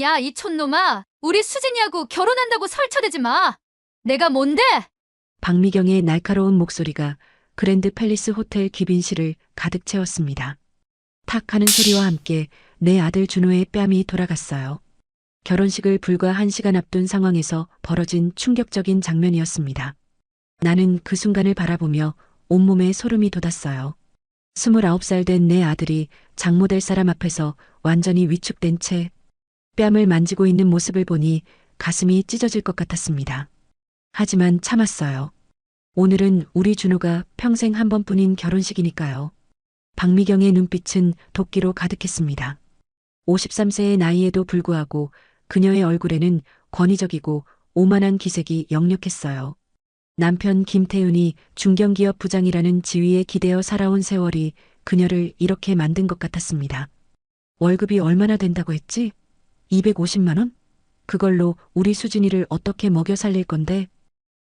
야, 이 촌놈아. 우리 수진이하고 결혼한다고 설쳐대지 마. 내가 뭔데? 박미경의 날카로운 목소리가 그랜드 팰리스 호텔 귀빈실을 가득 채웠습니다. 탁 하는 소리와 함께 내 아들 준호의 뺨이 돌아갔어요. 결혼식을 불과 1시간 앞둔 상황에서 벌어진 충격적인 장면이었습니다. 나는 그 순간을 바라보며 온몸에 소름이 돋았어요. 29살 된 내 아들이 장모될 사람 앞에서 완전히 위축된 채 뺨을 만지고 있는 모습을 보니 가슴이 찢어질 것 같았습니다. 하지만 참았어요. 오늘은 우리 준호가 평생 한 번뿐인 결혼식이니까요. 박미경의 눈빛은 도끼로 가득했습니다. 53세의 나이에도 불구하고 그녀의 얼굴에는 권위적이고 오만한 기색이 역력했어요. 남편 김태윤이 중견기업 부장이라는 지위에 기대어 살아온 세월이 그녀를 이렇게 만든 것 같았습니다. 월급이 얼마나 된다고 했지? 250만 원? 그걸로 우리 수진이를 어떻게 먹여 살릴 건데?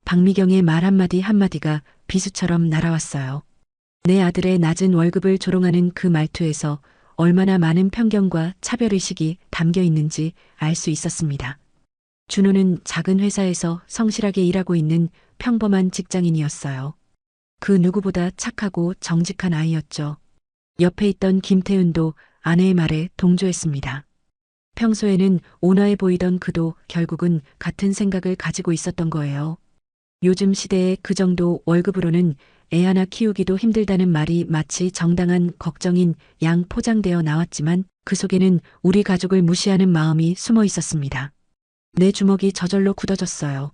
박미경의 말 한마디 한마디가 비수처럼 날아왔어요. 내 아들의 낮은 월급을 조롱하는 그 말투에서 얼마나 많은 편견과 차별의식이 담겨 있는지 알 수 있었습니다. 준호는 작은 회사에서 성실하게 일하고 있는 평범한 직장인이었어요. 그 누구보다 착하고 정직한 아이였죠. 옆에 있던 김태윤도 아내의 말에 동조했습니다. 평소에는 온화해 보이던 그도 결국은 같은 생각을 가지고 있었던 거예요. 요즘 시대에 그 정도 월급으로는 애 하나 키우기도 힘들다는 말이 마치 정당한 걱정인 양 포장되어 나왔지만 그 속에는 우리 가족을 무시하는 마음이 숨어 있었습니다. 내 주먹이 저절로 굳어졌어요.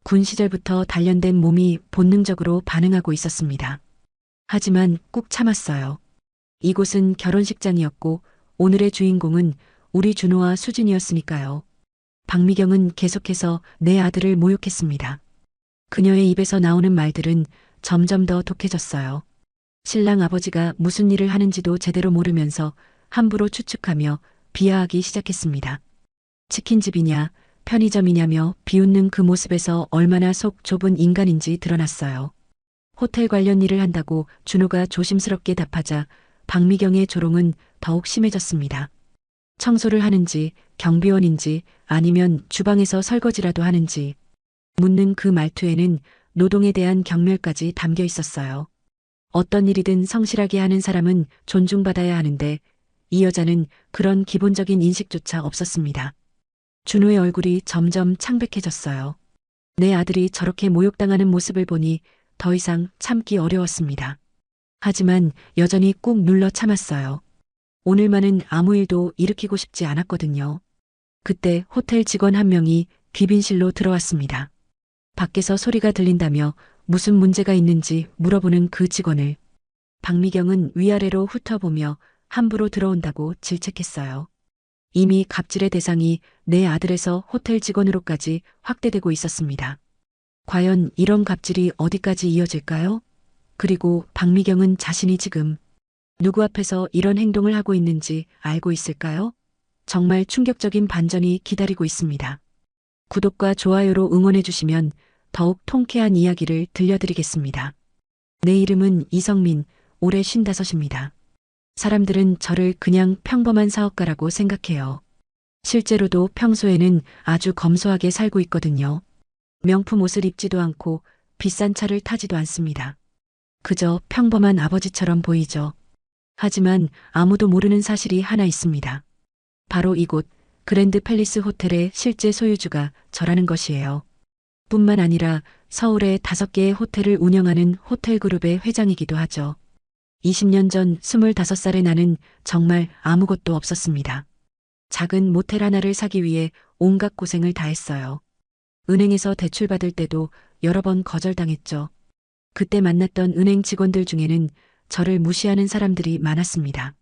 군 시절부터 단련된 몸이 본능적으로 반응하고 있었습니다. 하지만 꾹 참았어요. 이곳은 결혼식장이었고 오늘의 주인공은 우리 준호와 수진이었으니까요. 박미경은 계속해서 내 아들을 모욕했습니다. 그녀의 입에서 나오는 말들은 점점 더 독해졌어요. 신랑 아버지가 무슨 일을 하는지도 제대로 모르면서 함부로 추측하며 비하하기 시작했습니다. 치킨집이냐, 편의점이냐며 비웃는 그 모습에서 얼마나 속 좁은 인간인지 드러났어요. 호텔 관련 일을 한다고 준호가 조심스럽게 답하자 박미경의 조롱은 더욱 심해졌습니다. 청소를 하는지, 경비원인지, 아니면 주방에서 설거지라도 하는지 묻는 그 말투에는 노동에 대한 경멸까지 담겨 있었어요. 어떤 일이든 성실하게 하는 사람은 존중받아야 하는데 이 여자는 그런 기본적인 인식조차 없었습니다. 준호의 얼굴이 점점 창백해졌어요. 내 아들이 저렇게 모욕당하는 모습을 보니 더 이상 참기 어려웠습니다. 하지만 여전히 꾹 눌러 참았어요. 오늘만은 아무 일도 일으키고 싶지 않았거든요. 그때 호텔 직원 한 명이 귀빈실로 들어왔습니다. 밖에서 소리가 들린다며 무슨 문제가 있는지 물어보는 그 직원을 박미경은 위아래로 훑어보며 함부로 들어온다고 질책했어요. 이미 갑질의 대상이 내 아들에서 호텔 직원으로까지 확대되고 있었습니다. 과연 이런 갑질이 어디까지 이어질까요? 그리고 박미경은 자신이 지금 누구 앞에서 이런 행동을 하고 있는지 알고 있을까요? 정말 충격적인 반전이 기다리고 있습니다. 구독과 좋아요로 응원해 주시면 더욱 통쾌한 이야기를 들려드리겠습니다. 내 이름은 이성민, 올해 55입니다. 사람들은 저를 그냥 평범한 사업가라고 생각해요. 실제로도 평소에는 아주 검소하게 살고 있거든요. 명품 옷을 입지도 않고 비싼 차를 타지도 않습니다. 그저 평범한 아버지처럼 보이죠. 하지만 아무도 모르는 사실이 하나 있습니다. 바로 이곳 그랜드 팰리스 호텔의 실제 소유주가 저라는 것이에요. 뿐만 아니라 서울에 5개의 호텔을 운영하는 호텔그룹의 회장이기도 하죠. 20년 전 25살의 나는 정말 아무것도 없었습니다. 작은 모텔 하나를 사기 위해 온갖 고생을 다했어요. 은행에서 대출받을 때도 여러 번 거절당했죠. 그때 만났던 은행 직원들 중에는 저를 무시하는 사람들이 많았습니다.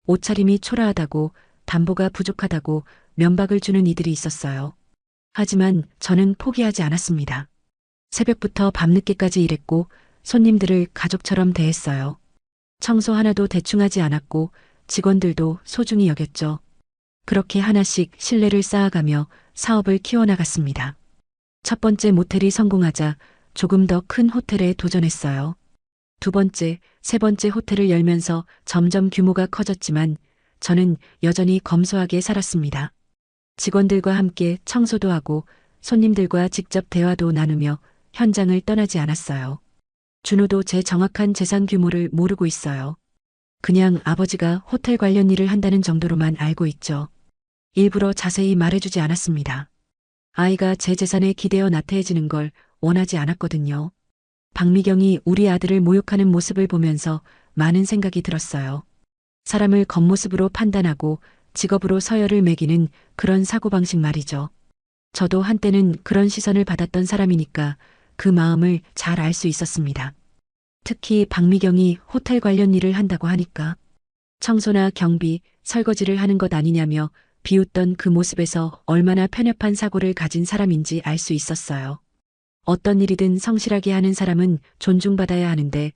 옷차림이 초라하다고, 담보가 부족하다고 면박을 주는 이들이 있었어요. 하지만 저는 포기하지 않았습니다. 새벽부터 밤늦게까지 일했고 손님들을 가족처럼 대했어요. 청소 하나도 대충 하지 않았고 직원들도 소중히 여겼죠. 그렇게 하나씩 신뢰를 쌓아가며 사업을 키워나갔습니다. 첫 번째 모텔이 성공하자 조금 더 큰 호텔에 도전했어요. 두 번째, 세 번째 호텔을 열면서 점점 규모가 커졌지만 저는 여전히 검소하게 살았습니다. 직원들과 함께 청소도 하고 손님들과 직접 대화도 나누며 현장을 떠나지 않았어요. 준호도 제 정확한 재산 규모를 모르고 있어요. 그냥 아버지가 호텔 관련 일을 한다는 정도로만 알고 있죠. 일부러 자세히 말해주지 않았습니다. 아이가 제 재산에 기대어 나태해지는 걸 원하지 않았거든요. 박미경이 우리 아들을 모욕하는 모습을 보면서 많은 생각이 들었어요. 사람을 겉모습으로 판단하고 직업으로 서열을 매기는 그런 사고방식 말이죠. 저도 한때는 그런 시선을 받았던 사람이니까 그 마음을 잘 알 수 있었습니다. 특히 박미경이 호텔 관련 일을 한다고 하니까 청소나 경비, 설거지를 하는 것 아니냐며 비웃던 그 모습에서 얼마나 편협한 사고를 가진 사람인지 알 수 있었어요. 어떤 일이든 성실하게 하는 사람은 존중받아야 하는데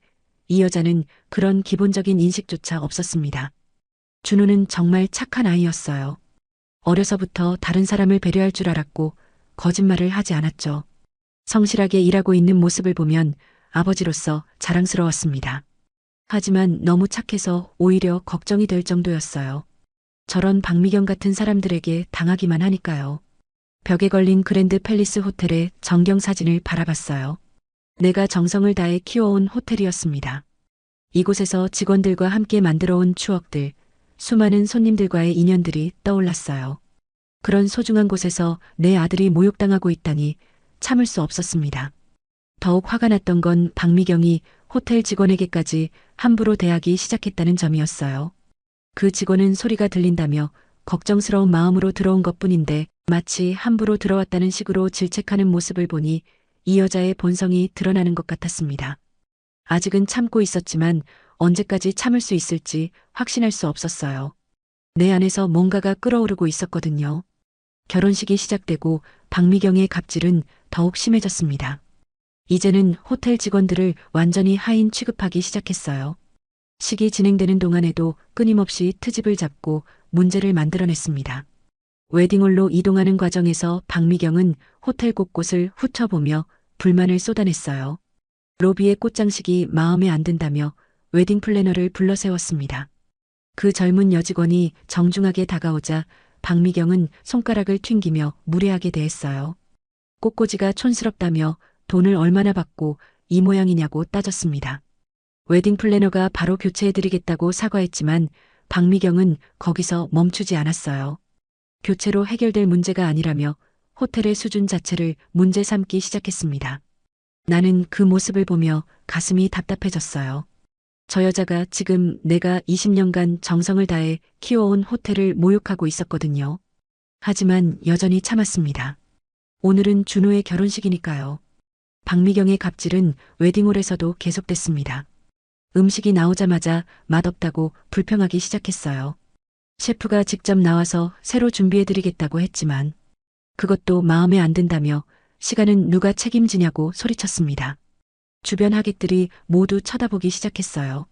이 여자는 그런 기본적인 인식조차 없었습니다. 준호는 정말 착한 아이였어요. 어려서부터 다른 사람을 배려할 줄 알았고 거짓말을 하지 않았죠. 성실하게 일하고 있는 모습을 보면 아버지로서 자랑스러웠습니다. 하지만 너무 착해서 오히려 걱정이 될 정도였어요. 저런 박미경 같은 사람들에게 당하기만 하니까요. 벽에 걸린 그랜드 팰리스 호텔의 정경 사진을 바라봤어요. 내가 정성을 다해 키워온 호텔이었습니다. 이곳에서 직원들과 함께 만들어온 추억들, 수많은 손님들과의 인연들이 떠올랐어요. 그런 소중한 곳에서 내 아들이 모욕당하고 있다니 참을 수 없었습니다. 더욱 화가 났던 건 박미경이 호텔 직원에게까지 함부로 대하기 시작했다는 점이었어요. 그 직원은 소리가 들린다며 걱정스러운 마음으로 들어온 것뿐인데 마치 함부로 들어왔다는 식으로 질책하는 모습을 보니 이 여자의 본성이 드러나는 것 같았습니다. 아직은 참고 있었지만 언제까지 참을 수 있을지 확신할 수 없었어요. 내 안에서 뭔가가 끓어오르고 있었거든요. 결혼식이 시작되고 박미경의 갑질은 더욱 심해졌습니다. 이제는 호텔 직원들을 완전히 하인 취급하기 시작했어요. 식이 진행되는 동안에도 끊임없이 트집을 잡고 문제를 만들어냈습니다. 웨딩홀로 이동하는 과정에서 박미경은 호텔 곳곳을 훑어보며 불만을 쏟아냈어요. 로비의 꽃장식이 마음에 안 든다며 웨딩 플래너를 불러 세웠습니다. 그 젊은 여직원이 정중하게 다가오자 박미경은 손가락을 튕기며 무례하게 대했어요. 꽃꽂이가 촌스럽다며 돈을 얼마나 받고 이 모양이냐고 따졌습니다. 웨딩 플래너가 바로 교체해드리겠다고 사과했지만 박미경은 거기서 멈추지 않았어요. 교체로 해결될 문제가 아니라며 호텔의 수준 자체를 문제 삼기 시작했습니다. 나는 그 모습을 보며 가슴이 답답해졌어요. 저 여자가 지금 내가 20년간 정성을 다해 키워온 호텔을 모욕하고 있었거든요. 하지만 여전히 참았습니다. 오늘은 준호의 결혼식이니까요. 박미경의 갑질은 웨딩홀에서도 계속됐습니다. 음식이 나오자마자 맛없다고 불평하기 시작했어요. 셰프가 직접 나와서 새로 준비해드리겠다고 했지만 그것도 마음에 안 든다며 시간은 누가 책임지냐고 소리쳤습니다. 주변 하객들이 모두 쳐다보기 시작했어요.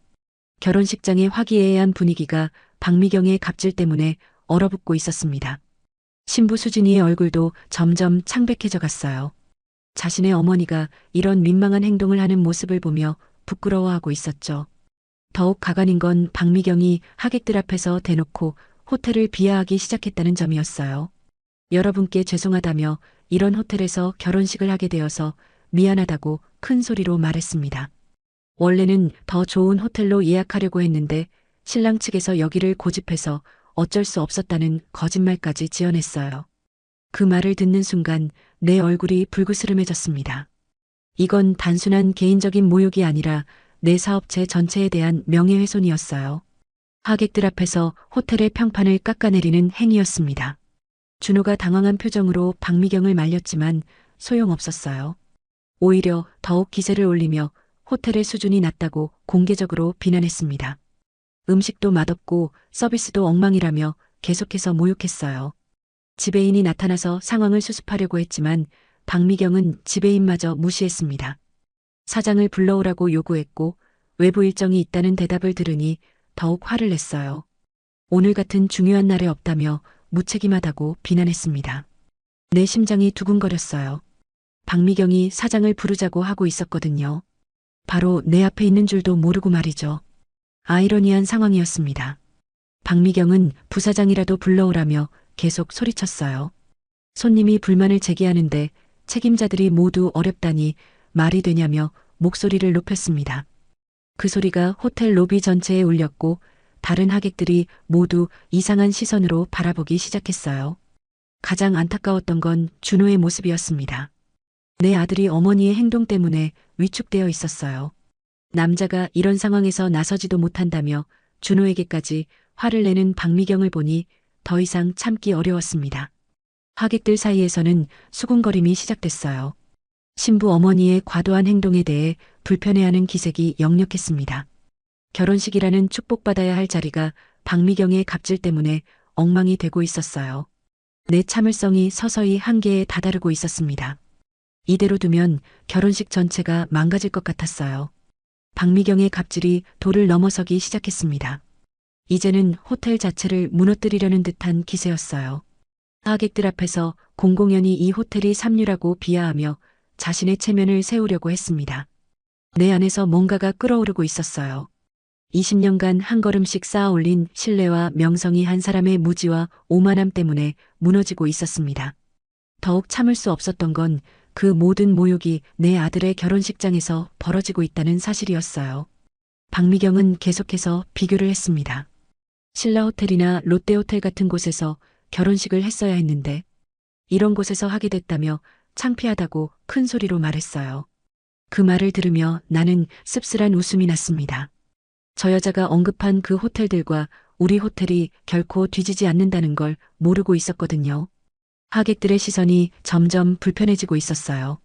결혼식장의 화기애애한 분위기가 박미경의 갑질 때문에 얼어붙고 있었습니다. 신부 수진이의 얼굴도 점점 창백해져 갔어요. 자신의 어머니가 이런 민망한 행동을 하는 모습을 보며 부끄러워하고 있었죠. 더욱 가관인 건 박미경이 하객들 앞에서 대놓고 호텔을 비하하기 시작했다는 점이었어요. 여러분께 죄송하다며 이런 호텔에서 결혼식을 하게 되어서 미안하다고 큰 소리로 말했습니다. 원래는 더 좋은 호텔로 예약하려고 했는데 신랑 측에서 여기를 고집해서 어쩔 수 없었다는 거짓말까지 지어냈어요. 그 말을 듣는 순간 내 얼굴이 불그스름해졌습니다. 이건 단순한 개인적인 모욕이 아니라 내 사업체 전체에 대한 명예훼손이었어요. 하객들 앞에서 호텔의 평판을 깎아내리는 행위였습니다. 준호가 당황한 표정으로 박미경을 말렸지만 소용없었어요. 오히려 더욱 기세를 올리며 호텔의 수준이 낮다고 공개적으로 비난했습니다. 음식도 맛없고 서비스도 엉망이라며 계속해서 모욕했어요. 지배인이 나타나서 상황을 수습하려고 했지만 박미경은 지배인마저 무시했습니다. 사장을 불러오라고 요구했고 외부 일정이 있다는 대답을 들으니 더욱 화를 냈어요. 오늘 같은 중요한 날에 없다며 무책임하다고 비난했습니다. 내 심장이 두근거렸어요. 박미경이 사장을 부르자고 하고 있었거든요. 바로 내 앞에 있는 줄도 모르고 말이죠. 아이러니한 상황이었습니다. 박미경은 부사장이라도 불러오라며 계속 소리쳤어요. 손님이 불만을 제기하는데 책임자들이 모두 어렵다니 말이 되냐며 목소리를 높였습니다. 그 소리가 호텔 로비 전체에 울렸고 다른 하객들이 모두 이상한 시선으로 바라보기 시작했어요. 가장 안타까웠던 건 준호의 모습이었습니다. 내 아들이 어머니의 행동 때문에 위축되어 있었어요. 남자가 이런 상황에서 나서지도 못한다며 준호에게까지 화를 내는 박미경을 보니 더 이상 참기 어려웠습니다. 하객들 사이에서는 수군거림이 시작됐어요. 신부 어머니의 과도한 행동에 대해 불편해하는 기색이 역력했습니다. 결혼식이라는 축복받아야 할 자리가 박미경의 갑질 때문에 엉망이 되고 있었어요. 내 참을성이 서서히 한계에 다다르고 있었습니다. 이대로 두면 결혼식 전체가 망가질 것 같았어요. 박미경의 갑질이 도를 넘어서기 시작했습니다. 이제는 호텔 자체를 무너뜨리려는 듯한 기세였어요. 하객들 앞에서 공공연히 이 호텔이 삼류라고 비하하며 자신의 체면을 세우려고 했습니다. 내 안에서 뭔가가 끓어오르고 있었어요. 20년간 한 걸음씩 쌓아 올린 신뢰와 명성이 한 사람의 무지와 오만함 때문에 무너지고 있었습니다. 더욱 참을 수 없었던 건 그 모든 모욕이 내 아들의 결혼식장에서 벌어지고 있다는 사실이었어요. 박미경은 계속해서 비교를 했습니다. 신라호텔이나 롯데호텔 같은 곳에서 결혼식을 했어야 했는데 이런 곳에서 하게 됐다며 창피하다고 큰 소리로 말했어요. 그 말을 들으며 나는 씁쓸한 웃음이 났습니다. 저 여자가 언급한 그 호텔들과 우리 호텔이 결코 뒤지지 않는다는 걸 모르고 있었거든요. 하객들의 시선이 점점 불편해지고 있었어요.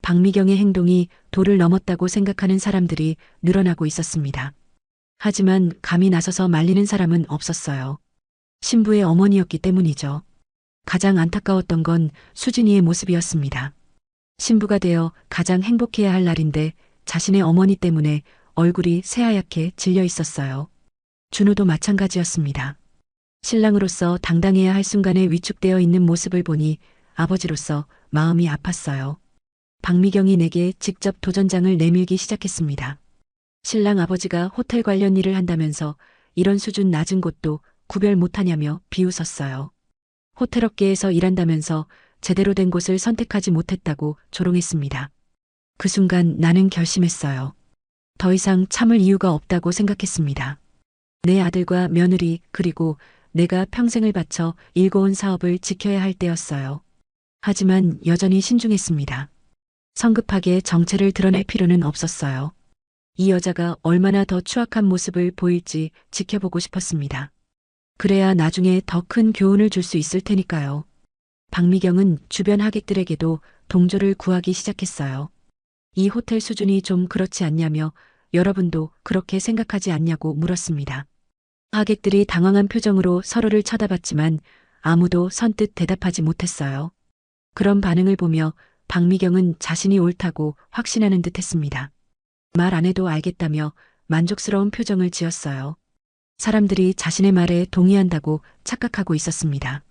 박미경의 행동이 도를 넘었다고 생각하는 사람들이 늘어나고 있었습니다. 하지만 감히 나서서 말리는 사람은 없었어요. 신부의 어머니였기 때문이죠. 가장 안타까웠던 건 수진이의 모습이었습니다. 신부가 되어 가장 행복해야 할 날인데 자신의 어머니 때문에 얼굴이 새하얗게 질려 있었어요. 준호도 마찬가지였습니다. 신랑으로서 당당해야 할 순간에 위축되어 있는 모습을 보니 아버지로서 마음이 아팠어요. 박미경이 내게 직접 도전장을 내밀기 시작했습니다. 신랑 아버지가 호텔 관련 일을 한다면서 이런 수준 낮은 곳도 구별 못하냐며 비웃었어요. 호텔업계에서 일한다면서 제대로 된 곳을 선택하지 못했다고 조롱했습니다. 그 순간 나는 결심했어요. 더 이상 참을 이유가 없다고 생각했습니다. 내 아들과 며느리 그리고 내가 평생을 바쳐 일궈온 사업을 지켜야 할 때였어요. 하지만 여전히 신중했습니다. 성급하게 정체를 드러낼 필요는 없었어요. 이 여자가 얼마나 더 추악한 모습을 보일지 지켜보고 싶었습니다. 그래야 나중에 더 큰 교훈을 줄 수 있을 테니까요. 박미경은 주변 하객들에게도 동조를 구하기 시작했어요. 이 호텔 수준이 좀 그렇지 않냐며 여러분도 그렇게 생각하지 않냐고 물었습니다. 하객들이 당황한 표정으로 서로를 쳐다봤지만 아무도 선뜻 대답하지 못했어요. 그런 반응을 보며 박미경은 자신이 옳다고 확신하는 듯 했습니다. 말 안 해도 알겠다며 만족스러운 표정을 지었어요. 사람들이 자신의 말에 동의한다고 착각하고 있었습니다.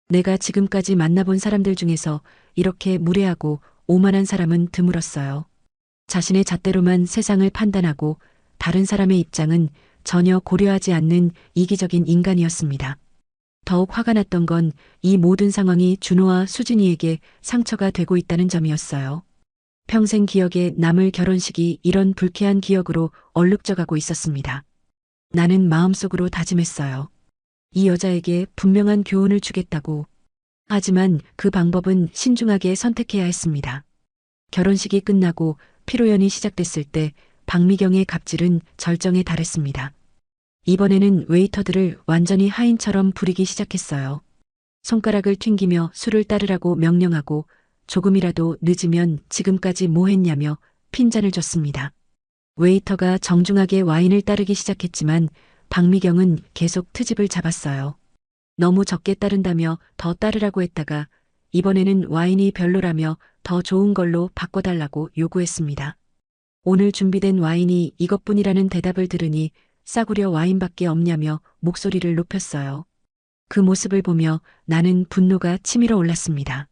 내가 지금까지 만나본 사람들 중에서 이렇게 무례하고 오만한 사람은 드물었어요. 자신의 잣대로만 세상을 판단하고 다른 사람의 입장은 전혀 고려하지 않는 이기적인 인간이었습니다. 더욱 화가 났던 건 이 모든 상황이 준호와 수진이에게 상처가 되고 있다는 점이었어요. 평생 기억에 남을 결혼식이 이런 불쾌한 기억으로 얼룩져가고 있었습니다. 나는 마음속으로 다짐했어요. 이 여자에게 분명한 교훈을 주겠다고. 하지만 그 방법은 신중하게 선택해야 했습니다. 결혼식이 끝나고 피로연이 시작됐을 때 박미경의 갑질은 절정에 달했습니다. 이번에는 웨이터들을 완전히 하인처럼 부리기 시작했어요. 손가락을 튕기며 술을 따르라고 명령하고 조금이라도 늦으면 지금까지 뭐 했냐며 핀잔을 줬습니다. 웨이터가 정중하게 와인을 따르기 시작했지만 박미경은 계속 트집을 잡았어요. 너무 적게 따른다며 더 따르라고 했다가 이번에는 와인이 별로라며 더 좋은 걸로 바꿔달라고 요구했습니다. 오늘 준비된 와인이 이것뿐이라는 대답을 들으니 싸구려 와인밖에 없냐며 목소리를 높였어요. 그 모습을 보며 나는 분노가 치밀어 올랐습니다.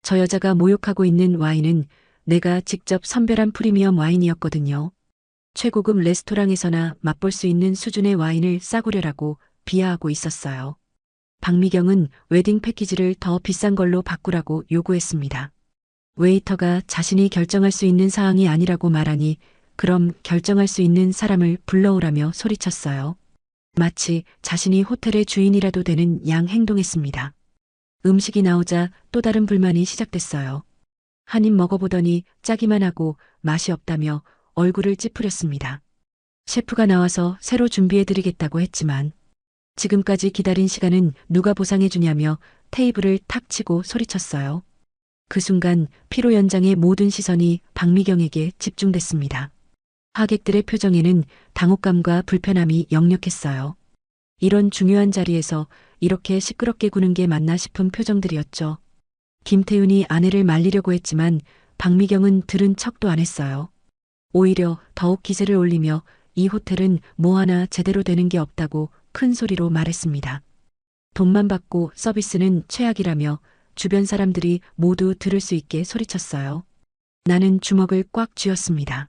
저 여자가 모욕하고 있는 와인은 내가 직접 선별한 프리미엄 와인이었거든요. 최고급 레스토랑에서나 맛볼 수 있는 수준의 와인을 싸구려라고 비하하고 있었어요. 박미경은 웨딩 패키지를 더 비싼 걸로 바꾸라고 요구했습니다. 웨이터가 자신이 결정할 수 있는 사항이 아니라고 말하니 그럼 결정할 수 있는 사람을 불러오라며 소리쳤어요. 마치 자신이 호텔의 주인이라도 되는 양 행동했습니다. 음식이 나오자 또 다른 불만이 시작됐어요. 한 입 먹어보더니 짜기만 하고 맛이 없다며 얼굴을 찌푸렸습니다. 셰프가 나와서 새로 준비해드리겠다고 했지만 지금까지 기다린 시간은 누가 보상해주냐며 테이블을 탁 치고 소리쳤어요. 그 순간 피로 연장의 모든 시선이 박미경에게 집중됐습니다. 하객들의 표정에는 당혹감과 불편함이 역력했어요. 이런 중요한 자리에서 이렇게 시끄럽게 구는 게 맞나 싶은 표정들이었죠. 김태윤이 아내를 말리려고 했지만 박미경은 들은 척도 안 했어요. 오히려 더욱 기세를 올리며 이 호텔은 뭐 하나 제대로 되는 게 없다고 큰 소리로 말했습니다. 돈만 받고 서비스는 최악이라며 주변 사람들이 모두 들을 수 있게 소리쳤어요. 나는 주먹을 꽉 쥐었습니다.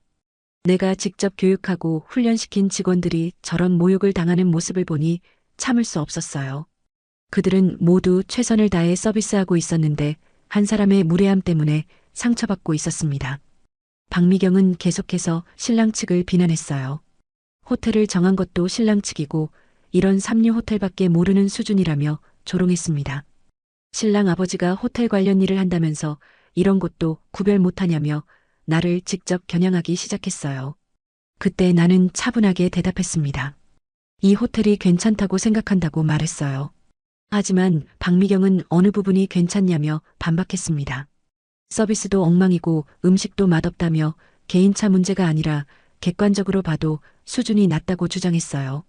내가 직접 교육하고 훈련시킨 직원들이 저런 모욕을 당하는 모습을 보니 참을 수 없었어요. 그들은 모두 최선을 다해 서비스하고 있었는데 한 사람의 무례함 때문에 상처받고 있었습니다. 박미경은 계속해서 신랑 측을 비난했어요. 호텔을 정한 것도 신랑 측이고 이런 삼류 호텔밖에 모르는 수준이라며 조롱했습니다. 신랑 아버지가 호텔 관련 일을 한다면서 이런 것도 구별 못하냐며 나를 직접 겨냥하기 시작했어요. 그때 나는 차분하게 대답했습니다. 이 호텔이 괜찮다고 생각한다고 말했어요. 하지만 박미경은 어느 부분이 괜찮냐며 반박했습니다. 서비스도 엉망이고 음식도 맛없다며 개인차 문제가 아니라 객관적으로 봐도 수준이 낮다고 주장했어요.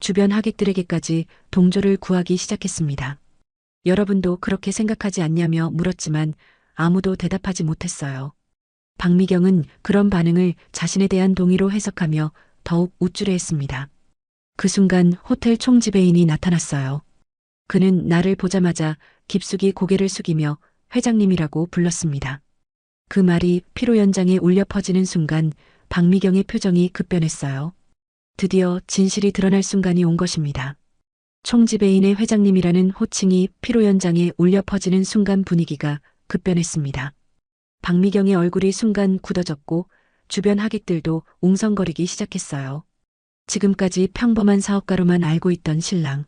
주변 하객들에게까지 동조를 구하기 시작했습니다. 여러분도 그렇게 생각하지 않냐며 물었지만 아무도 대답하지 못했어요. 박미경은 그런 반응을 자신에 대한 동의로 해석하며 더욱 우쭐해했습니다. 그 순간 호텔 총지배인이 나타났어요. 그는 나를 보자마자 깊숙이 고개를 숙이며 회장님이라고 불렀습니다. 그 말이 피로 연장에 울려 퍼지는 순간 박미경의 표정이 급변했어요. 드디어 진실이 드러날 순간이 온 것입니다. 총지배인의 회장님이라는 호칭이 피로 연장에 울려 퍼지는 순간 분위기가 급변했습니다. 박미경의 얼굴이 순간 굳어졌고 주변 하객들도 웅성거리기 시작했어요. 지금까지 평범한 사업가로만 알고 있던 신랑.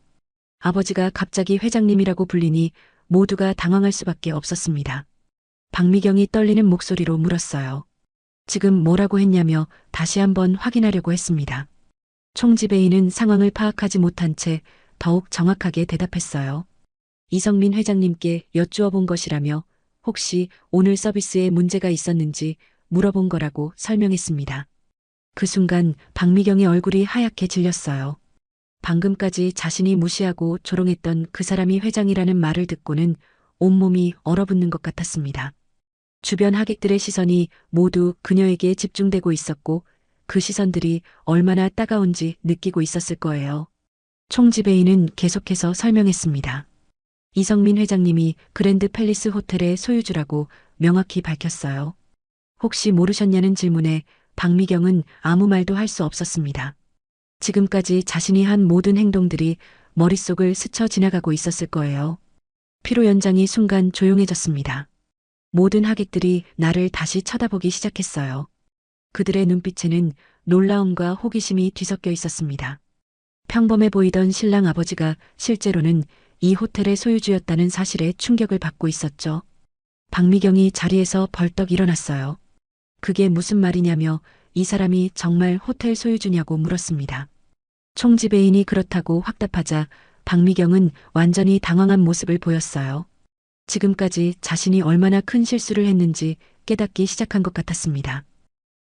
아버지가 갑자기 회장님이라고 불리니 모두가 당황할 수밖에 없었습니다. 박미경이 떨리는 목소리로 물었어요. 지금 뭐라고 했냐며 다시 한번 확인하려고 했습니다. 총지배인은 상황을 파악하지 못한 채 더욱 정확하게 대답했어요. 이성민 회장님께 여쭈어 본 것이라며 혹시 오늘 서비스에 문제가 있었는지 물어본 거라고 설명했습니다. 그 순간 박미경의 얼굴이 하얗게 질렸어요. 방금까지 자신이 무시하고 조롱했던 그 사람이 회장이라는 말을 듣고는 온몸이 얼어붙는 것 같았습니다. 주변 하객들의 시선이 모두 그녀에게 집중되고 있었고 그 시선들이 얼마나 따가운지 느끼고 있었을 거예요. 총지배인은 계속해서 설명했습니다. 이성민 회장님이 그랜드 팰리스 호텔의 소유주라고 명확히 밝혔어요. 혹시 모르셨냐는 질문에 박미경은 아무 말도 할 수 없었습니다. 지금까지 자신이 한 모든 행동들이 머릿속을 스쳐 지나가고 있었을 거예요. 피로 연장이 순간 조용해졌습니다. 모든 하객들이 나를 다시 쳐다보기 시작했어요. 그들의 눈빛에는 놀라움과 호기심이 뒤섞여 있었습니다. 평범해 보이던 신랑 아버지가 실제로는 이 호텔의 소유주였다는 사실에 충격을 받고 있었죠. 박미경이 자리에서 벌떡 일어났어요. 그게 무슨 말이냐며 이 사람이 정말 호텔 소유주냐고 물었습니다. 총지배인이 그렇다고 확답하자 박미경은 완전히 당황한 모습을 보였어요. 지금까지 자신이 얼마나 큰 실수를 했는지 깨닫기 시작한 것 같았습니다.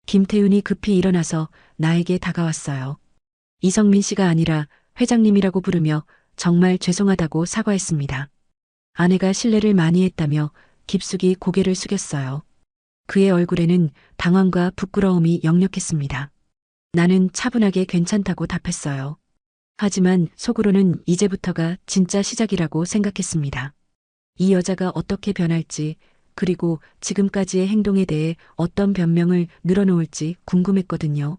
김태윤이 급히 일어나서 나에게 다가왔어요. 이성민 씨가 아니라 회장님이라고 부르며 정말 죄송하다고 사과했습니다. 아내가 실례를 많이 했다며 깊숙이 고개를 숙였어요. 그의 얼굴에는 당황과 부끄러움이 역력했습니다. 나는 차분하게 괜찮다고 답했어요. 하지만 속으로는 이제부터가 진짜 시작이라고 생각했습니다. 이 여자가 어떻게 변할지, 그리고 지금까지의 행동에 대해 어떤 변명을 늘어놓을지 궁금했거든요.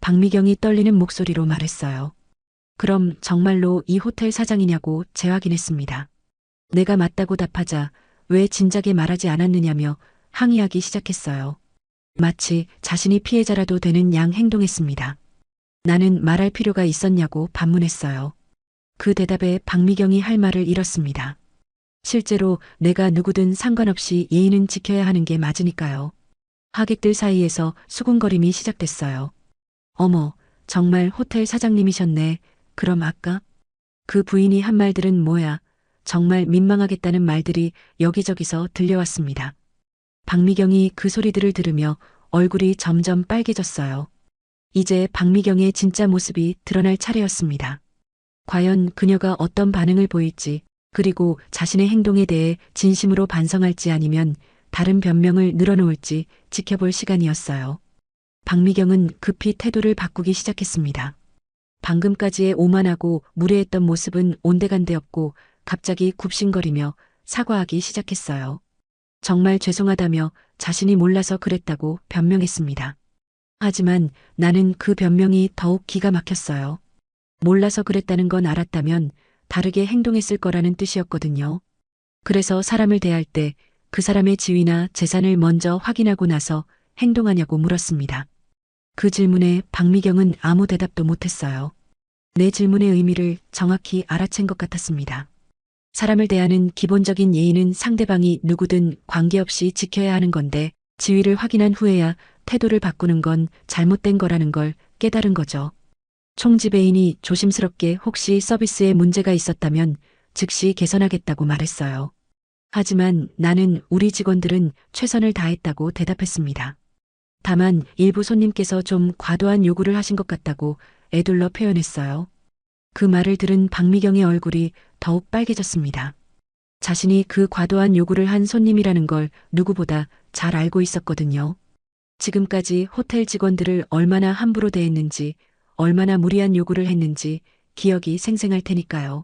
박미경이 떨리는 목소리로 말했어요. 그럼 정말로 이 호텔 사장이냐고 재확인했습니다. 내가 맞다고 답하자 왜 진작에 말하지 않았느냐며 항의하기 시작했어요. 마치 자신이 피해자라도 되는 양 행동했습니다. 나는 말할 필요가 있었냐고 반문했어요. 그 대답에 박미경이 할 말을 잃었습니다. 실제로 내가 누구든 상관없이 예의는 지켜야 하는 게 맞으니까요. 하객들 사이에서 수군거림이 시작됐어요. 어머, 정말 호텔 사장님이셨네. 그럼 아까 그 부인이 한 말들은 뭐야? 정말 민망하겠다는 말들이 여기저기서 들려왔습니다. 박미경이 그 소리들을 들으며 얼굴이 점점 빨개졌어요. 이제 박미경의 진짜 모습이 드러날 차례였습니다. 과연 그녀가 어떤 반응을 보일지, 그리고 자신의 행동에 대해 진심으로 반성할지 아니면 다른 변명을 늘어놓을지 지켜볼 시간이었어요. 박미경은 급히 태도를 바꾸기 시작했습니다. 방금까지의 오만하고 무례했던 모습은 온데간데 없고 갑자기 굽신거리며 사과하기 시작했어요. 정말 죄송하다며 자신이 몰라서 그랬다고 변명했습니다. 하지만 나는 그 변명이 더욱 기가 막혔어요. 몰라서 그랬다는 건 알았다면 다르게 행동했을 거라는 뜻이었거든요. 그래서 사람을 대할 때 그 사람의 지위나 재산을 먼저 확인하고 나서 행동하냐고 물었습니다. 그 질문에 박미경은 아무 대답도 못했어요. 내 질문의 의미를 정확히 알아챈 것 같았습니다. 사람을 대하는 기본적인 예의는 상대방이 누구든 관계없이 지켜야 하는 건데 지위를 확인한 후에야 태도를 바꾸는 건 잘못된 거라는 걸 깨달은 거죠. 총지배인이 조심스럽게 혹시 서비스에 문제가 있었다면 즉시 개선하겠다고 말했어요. 하지만 나는 우리 직원들은 최선을 다했다고 대답했습니다. 다만 일부 손님께서 좀 과도한 요구를 하신 것 같다고 애둘러 표현했어요. 그 말을 들은 박미경의 얼굴이 더욱 빨개졌습니다. 자신이 그 과도한 요구를 한 손님이라는 걸 누구보다 잘 알고 있었거든요. 지금까지 호텔 직원들을 얼마나 함부로 대했는지, 얼마나 무리한 요구를 했는지 기억이 생생할 테니까요.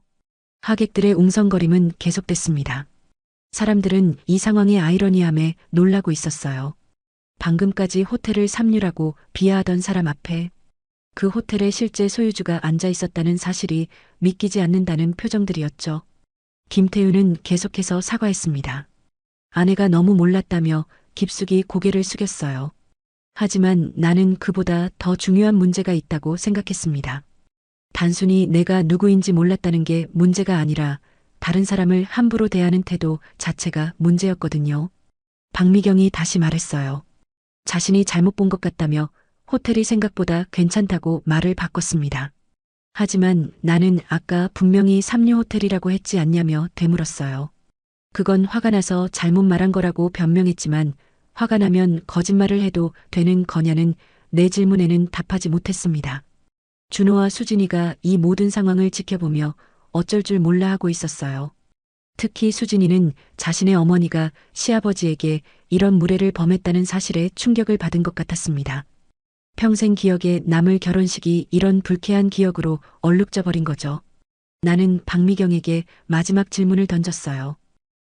하객들의 웅성거림은 계속됐습니다. 사람들은 이 상황의 아이러니함에 놀라고 있었어요. 방금까지 호텔을 삼류라고 비하하던 사람 앞에 그 호텔의 실제 소유주가 앉아 있었다는 사실이 믿기지 않는다는 표정들이었죠. 김태우는 계속해서 사과했습니다. 아내가 너무 몰랐다며 깊숙이 고개를 숙였어요. 하지만 나는 그보다 더 중요한 문제가 있다고 생각했습니다. 단순히 내가 누구인지 몰랐다는 게 문제가 아니라 다른 사람을 함부로 대하는 태도 자체가 문제였거든요. 박미경이 다시 말했어요. 자신이 잘못 본 것 같다며 호텔이 생각보다 괜찮다고 말을 바꿨습니다. 하지만 나는 아까 분명히 삼류 호텔이라고 했지 않냐며 되물었어요. 그건 화가 나서 잘못 말한 거라고 변명했지만 화가 나면 거짓말을 해도 되는 거냐는 내 질문에는 답하지 못했습니다. 준호와 수진이가 이 모든 상황을 지켜보며 어쩔 줄 몰라 하고 있었어요. 특히 수진이는 자신의 어머니가 시아버지에게 이런 무례를 범했다는 사실에 충격을 받은 것 같았습니다. 평생 기억에 남을 결혼식이 이런 불쾌한 기억으로 얼룩져 버린 거죠. 나는 박미경에게 마지막 질문을 던졌어요.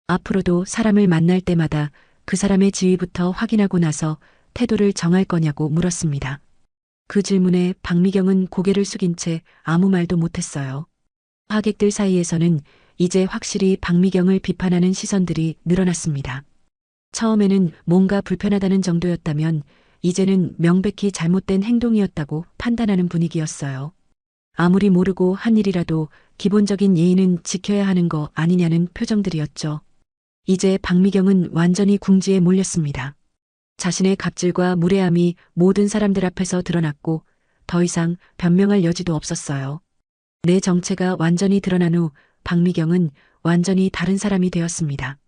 앞으로도 사람을 만날 때마다 그 사람의 지위부터 확인하고 나서 태도를 정할 거냐고 물었습니다. 그 질문에 박미경은 고개를 숙인 채 아무 말도 못했어요. 하객들 사이에서는 이제 확실히 박미경을 비판하는 시선들이 늘어났습니다. 처음에는 뭔가 불편하다는 정도였다면 이제는 명백히 잘못된 행동이었다고 판단하는 분위기였어요. 아무리 모르고 한 일이라도 기본적인 예의는 지켜야 하는 거 아니냐는 표정들이었죠. 이제 박미경은 완전히 궁지에 몰렸습니다. 자신의 갑질과 무례함이 모든 사람들 앞에서 드러났고 더 이상 변명할 여지도 없었어요. 내 정체가 완전히 드러난 후 박미경은 완전히 다른 사람이 되었습니다.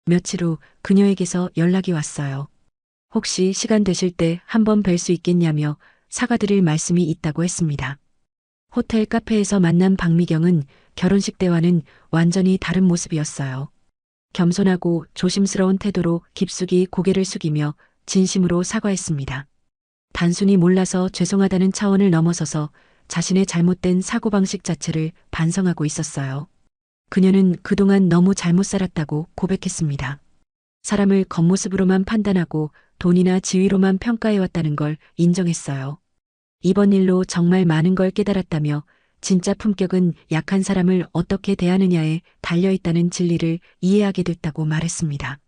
며칠 후 그녀에게서 연락이 왔어요. 혹시 시간 되실 때 한번 뵐 수 있겠냐며 사과드릴 말씀이 있다고 했습니다. 호텔 카페에서 만난 박미경은 결혼식 때와는 완전히 다른 모습이었어요. 겸손하고 조심스러운 태도로 깊숙이 고개를 숙이며 진심으로 사과했습니다. 단순히 몰라서 죄송하다는 차원을 넘어서서 자신의 잘못된 사고방식 자체를 반성하고 있었어요. 그녀는 그동안 너무 잘못 살았다고 고백했습니다. 사람을 겉모습으로만 판단하고 돈이나 지위로만 평가해왔다는 걸 인정했어요. 이번 일로 정말 많은 걸 깨달았다며 진짜 품격은 약한 사람을 어떻게 대하느냐에 달려있다는 진리를 이해하게 됐다고 말했습니다.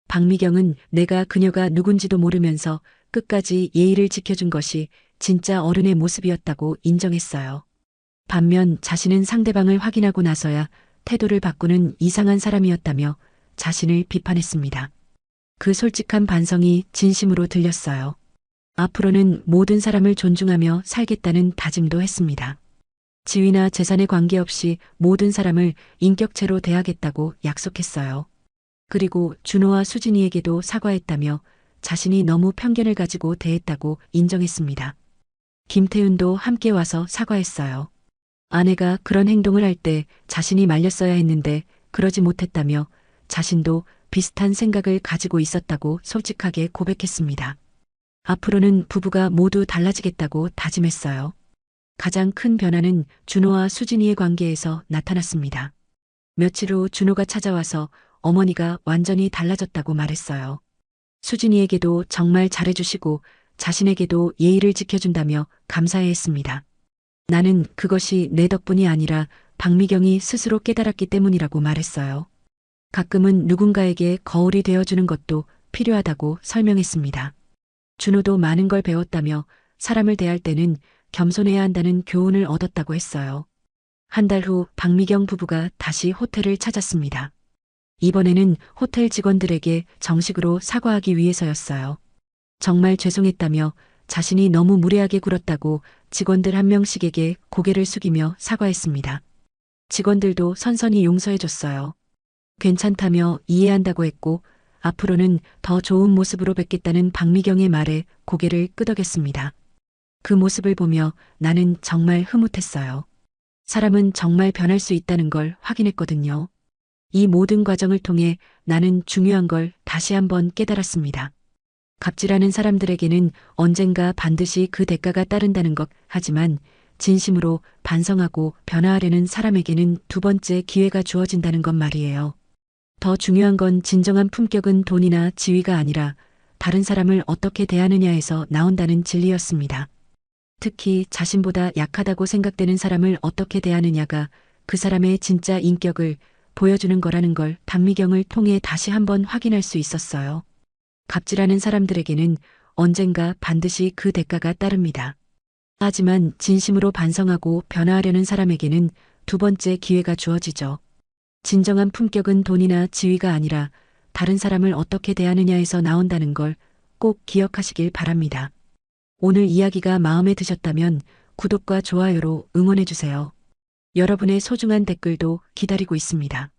박미경은 내가 그녀가 누군지도 모르면서 끝까지 예의를 지켜준 것이 진짜 어른의 모습이었다고 인정했어요. 반면 자신은 상대방을 확인하고 나서야 태도를 바꾸는 이상한 사람이었다며 자신을 비판했습니다. 그 솔직한 반성이 진심으로 들렸어요. 앞으로는 모든 사람을 존중하며 살겠다는 다짐도 했습니다. 지위나 재산에 관계없이 모든 사람을 인격체로 대하겠다고 약속했어요. 그리고 준호와 수진이에게도 사과했다며 자신이 너무 편견을 가지고 대했다고 인정했습니다. 김태윤도 함께 와서 사과했어요. 아내가 그런 행동을 할 때 자신이 말렸어야 했는데 그러지 못했다며 자신도 비슷한 생각을 가지고 있었다고 솔직하게 고백했습니다. 앞으로는 부부가 모두 달라지겠다고 다짐했어요. 가장 큰 변화는 준호와 수진이의 관계에서 나타났습니다. 며칠 후 준호가 찾아와서 어머니가 완전히 달라졌다고 말했어요. 수진이에게도 정말 잘해주시고 자신에게도 예의를 지켜준다며 감사해했습니다. 나는 그것이 내 덕분이 아니라 박미경이 스스로 깨달았기 때문이라고 말했어요. 가끔은 누군가에게 거울이 되어주는 것도 필요하다고 설명했습니다. 준호도 많은 걸 배웠다며 사람을 대할 때는 겸손해야 한다는 교훈을 얻었다고 했어요. 한 달 후 박미경 부부가 다시 호텔을 찾았습니다. 이번에는 호텔 직원들에게 정식으로 사과하기 위해서였어요. 정말 죄송했다며 자신이 너무 무례하게 굴었다고 직원들 한 명씩에게 고개를 숙이며 사과했습니다. 직원들도 선선히 용서해줬어요. 괜찮다며 이해한다고 했고 앞으로는 더 좋은 모습으로 뵙겠다는 박미경의 말에 고개를 끄덕였습니다. 그 모습을 보며 나는 정말 흐뭇했어요. 사람은 정말 변할 수 있다는 걸 확인했거든요. 이 모든 과정을 통해 나는 중요한 걸 다시 한번 깨달았습니다. 갑질하는 사람들에게는 언젠가 반드시 그 대가가 따른다는 것, 하지만 진심으로 반성하고 변화하려는 사람에게는 두 번째 기회가 주어진다는 것 말이에요. 더 중요한 건 진정한 품격은 돈이나 지위가 아니라 다른 사람을 어떻게 대하느냐에서 나온다는 진리였습니다. 특히 자신보다 약하다고 생각되는 사람을 어떻게 대하느냐가 그 사람의 진짜 인격을 보여주는 거라는 걸 박미경을 통해 다시 한번 확인할 수 있었어요. 갑질하는 사람들에게는 언젠가 반드시 그 대가가 따릅니다. 하지만 진심으로 반성하고 변화하려는 사람에게는 두 번째 기회가 주어지죠. 진정한 품격은 돈이나 지위가 아니라 다른 사람을 어떻게 대하느냐에서 나온다는 걸 꼭 기억하시길 바랍니다. 오늘 이야기가 마음에 드셨다면 구독과 좋아요로 응원해주세요. 여러분의 소중한 댓글도 기다리고 있습니다.